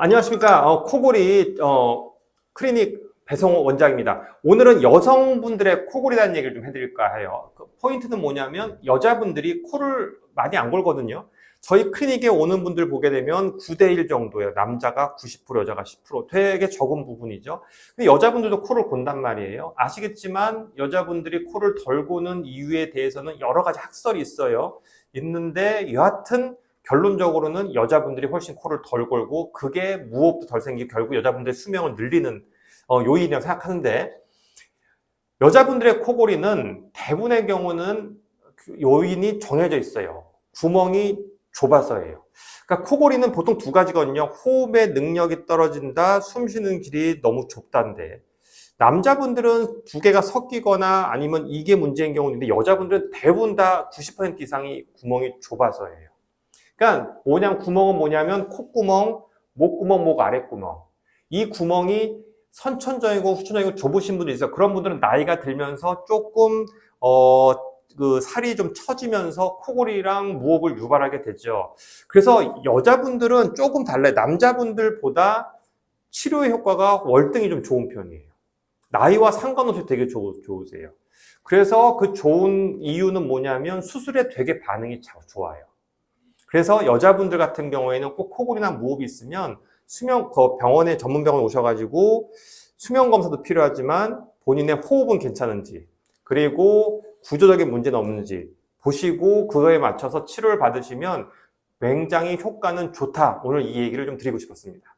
안녕하십니까. 코골이 클리닉 배성호 원장입니다. 오늘은 여성분들의 코골이에 대한 얘기를 좀 해드릴까 해요. 그 포인트는 뭐냐면 여자분들이 코를 많이 안 골거든요. 저희 클리닉에 오는 분들 보게 되면 9대1 정도예요. 남자가 90%, 여자가 10%. 되게 적은 부분이죠. 근데 여자분들도 코를 곤단 말이에요. 아시겠지만 여자분들이 코를 덜 고는 이유에 대해서는 여러 가지 학설이 있어요. 있는데 여하튼 결론적으로는 여자분들이 훨씬 코를 덜 골고 그게 무호흡도 덜 생기고 결국 여자분들의 수명을 늘리는 요인이라고 생각하는데, 여자분들의 코골이는 대부분의 경우는 그 요인이 정해져 있어요. 구멍이 좁아서예요. 그러니까 코골이는 보통 두 가지거든요. 호흡의 능력이 떨어진다, 숨 쉬는 길이 너무 좁다인데, 남자분들은 두 개가 섞이거나 아니면 이게 문제인 경우인데 여자분들은 대부분 다 90% 이상이 구멍이 좁아서예요. 그러니까 구멍은 뭐냐면 콧구멍, 목구멍, 목 아랫구멍. 이 구멍이 선천적이고 후천적이고 좁으신 분들이 있어요. 그런 분들은 나이가 들면서 조금 그 살이 좀 처지면서 코골이랑 무호흡을 유발하게 되죠. 그래서 여자분들은 조금 달라요. 남자분들보다 치료의 효과가 월등히 좀 좋은 편이에요. 나이와 상관없이 되게 좋으세요. 그래서 그 좋은 이유는 뭐냐면 수술에 되게 반응이 좋아요. 그래서 여자분들 같은 경우에는 꼭 코골이나 무호흡이 있으면 병원에 전문 병원 오셔가지고 수면 검사도 필요하지만 본인의 호흡은 괜찮은지, 그리고 구조적인 문제는 없는지 보시고 그거에 맞춰서 치료를 받으시면 굉장히 효과는 좋다. 오늘 이 얘기를 좀 드리고 싶었습니다.